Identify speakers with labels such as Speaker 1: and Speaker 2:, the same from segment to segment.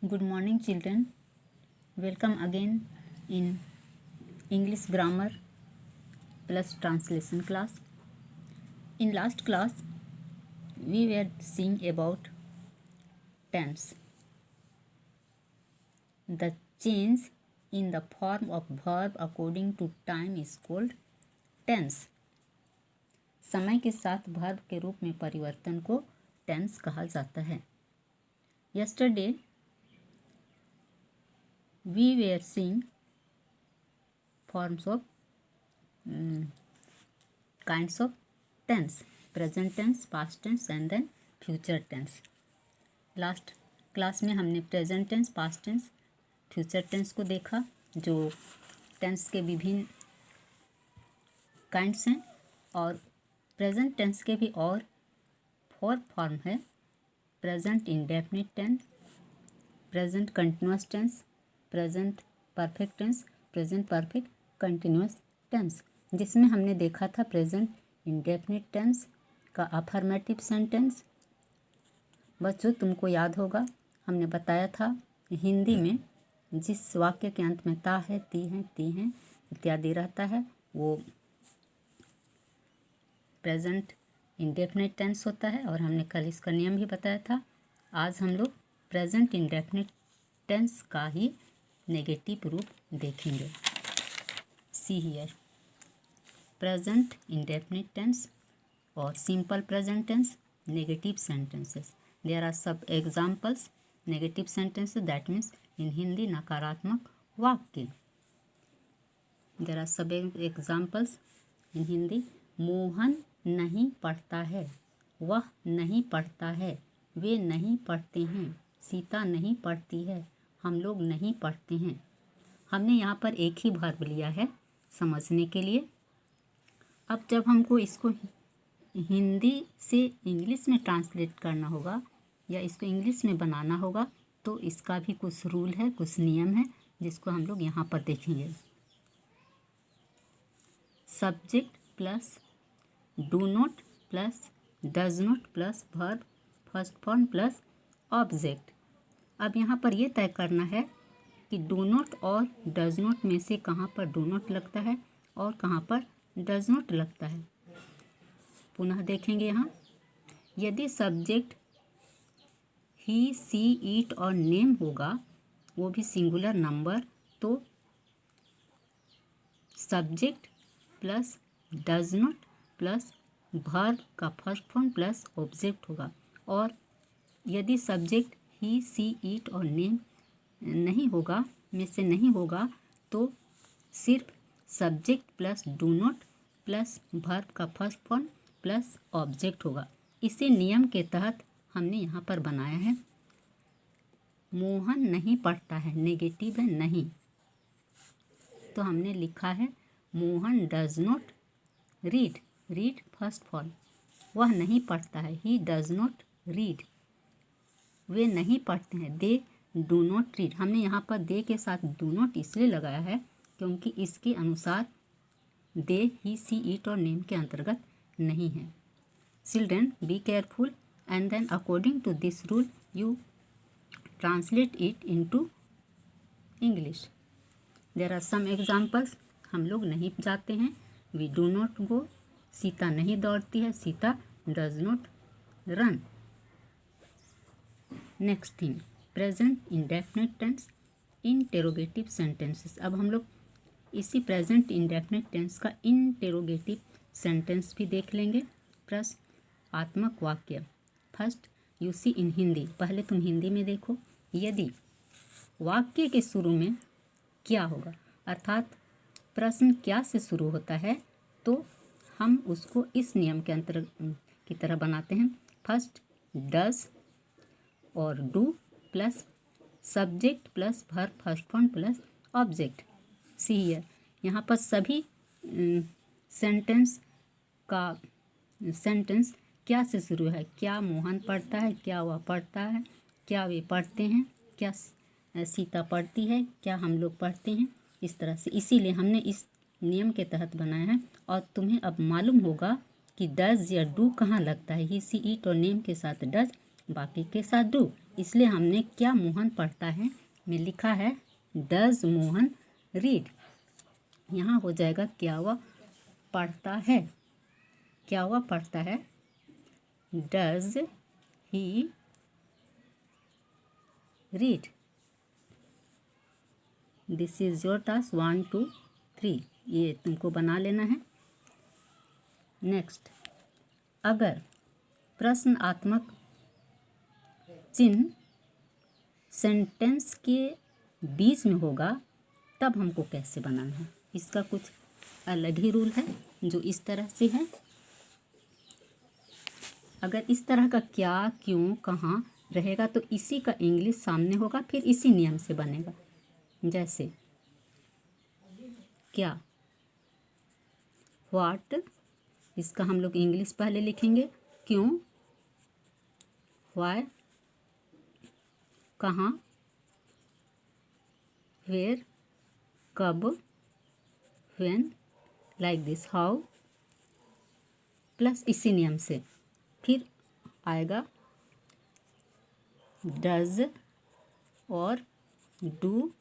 Speaker 1: Good morning, children. Welcome again in English grammar plus translation class. In last class, we were seeing about tense. The change in the form of verb according to time is called tense. समय के साथ verb के रूप में परिवर्तन को tense कहा जाता है. Yesterday, we were seeing forms of kinds of tense: present tense, past tense and then future tense. Last class में हमने present tense, past tense, future tense को देखा, जो टेंस के विभिन्न काइंड्स हैं. और प्रेजेंट टेंस के भी और 4 फॉर्म है: present indefinite tense, present continuous tense, present perfect tense, present perfect continuous tense. जिसमें हमने देखा था प्रेजेंट इंडेफिनिट टेंस का अफर्मेटिव सेंटेंस. बच्चों, तुमको याद होगा हमने बताया था हिंदी में जिस वाक्य के अंत में ता है, ती हैं इत्यादि रहता है वो प्रेजेंट इंडेफिनिट टेंस होता है. और हमने कल इसका नियम भी बताया था. आज हम लोग प्रेजेंट इंडेफिनिट टेंस का ही नेगेटिव रूप देखेंगे. See here, present indefinite tense और simple present tense, negative sentences. There are some examples negative sentences, that means in Hindi नकारात्मक वाक्य. There are some examples in Hindi. Mohan नहीं पढ़ता है, वह नहीं पढ़ता है, वे नहीं पढ़ते हैं, सीता नहीं पढ़ती है, हम लोग नहीं पढ़ते हैं. हमने यहाँ पर एक ही वर्ब लिया है समझने के लिए. अब जब हमको इसको हिंदी से इंग्लिश में ट्रांसलेट करना होगा या इसको इंग्लिश में बनाना होगा तो इसका भी कुछ रूल है, कुछ नियम है जिसको हम लोग यहाँ पर देखेंगे. Subject plus do not plus does not plus verb first form plus object. अब यहाँ पर ये तय करना है कि डू नॉट और डज नॉट में से कहाँ पर डू नॉट लगता है और कहाँ पर डज नॉट लगता है. पुनः देखेंगे यहाँ. यदि सब्जेक्ट ही, सी, इट और नेम होगा, वो भी सिंगुलर नंबर, तो subject plus does not plus verb का फर्स्ट फॉर्म प्लस ऑब्जेक्ट होगा. और यदि सब्जेक्ट ही, सी, इट और नेम नहीं होगा, में से नहीं होगा, तो सिर्फ subject plus do not plus verb का फर्स्ट फॉर्म प्लस ऑब्जेक्ट होगा. इसी नियम के तहत हमने यहाँ पर बनाया है. मोहन नहीं पढ़ता है, नेगेटिव है नहीं, तो हमने लिखा है Mohan does not read, read first form. वह नहीं पढ़ता है, ही डज नॉट रीड. वे नहीं पढ़ते हैं, दे डू नॉट रीड. हमने यहाँ पर दे के साथ डू नॉट इसलिए लगाया है क्योंकि इसके अनुसार दे, ही, सी, इट और नेम के अंतर्गत नहीं है. Children, be careful and then according to this rule you translate it into English. There are some examples. हम लोग नहीं जाते हैं, we do not go. Sita नहीं दौड़ती है, Sita does not run. Next thing, present indefinite tense, interrogative sentences. अब हम लोग इसी present indefinite tense का interrogative sentence भी देख लेंगे. प्रश्न आत्मक वाक्य. फर्स्ट यू सी इन हिंदी. पहले तुम हिंदी में देखो. यदि वाक्य के शुरू में क्या होगा, अर्थात प्रश्न क्या से शुरू होता है, तो हम उसको इस नियम के अंतर्गत की तरह बनाते हैं. फर्स्ट डज और do plus subject plus verb first form plus object. See here, यहाँ पर सभी सेंटेंस क्या से शुरू है. क्या मोहन पढ़ता है, क्या वह पढ़ता है, क्या वे पढ़ते हैं, क्या सीता पढ़ती है, क्या हम लोग पढ़ते हैं, इस तरह से. इसीलिए हमने इस नियम के तहत बनाया है. और तुम्हें अब मालूम होगा कि डज या डू कहाँ लगता है. ही, सी, इट और नेम के साथ डज, बाकी के साथ डू. इसलिए हमने क्या मोहन पढ़ता है में लिखा है डज मोहन रीड। यहाँ हो जाएगा क्या वह पढ़ता है, क्या वह पढ़ता है, does he read. This is your task 1 2 3, ये तुमको बना लेना है। नेक्स्ट, अगर प्रश्नात्मक चिन्ह सेंटेंस के बीच में होगा तब हमको कैसे बनाना है, इसका कुछ अलग ही रूल है जो इस तरह से है। अगर इस तरह का क्या, क्यों, कहाँ रहेगा तो इसी का इंग्लिश सामने होगा, फिर इसी नियम से बनेगा। जैसे क्या, व्हाट, इसका हम लोग इंग्लिश पहले लिखेंगे, क्यों, व्हाई, कहाँ, वेयर, कब, when, like this, how, plus इसी नियम से फिर आएगा डज और do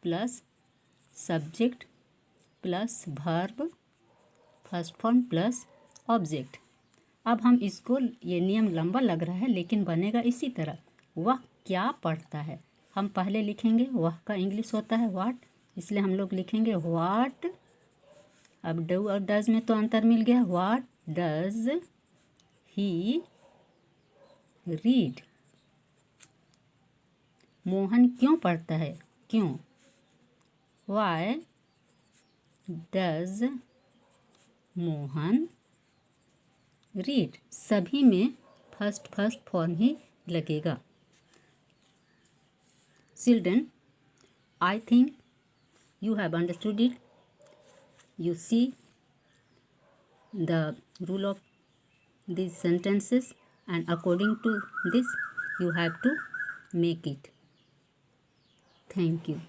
Speaker 1: plus subject plus verb first form plus object. अब हम इसको, ये नियम लंबा लग रहा है लेकिन बनेगा इसी तरह। वह क्या पढ़ता है, हम पहले लिखेंगे, वह का इंग्लिश होता है व्हाट, इसलिए हम लोग लिखेंगे व्हाट। अब डू और डज में तो अंतर मिल गया, what does he read. Mohan क्यों पढ़ता है, क्यों, व्हाई डज मोहन रीड। सभी में फर्स्ट फॉर्म ही लगेगा। Children, I think you have understood it. You see the rule of these sentences and according to this you have to make it. Thank you.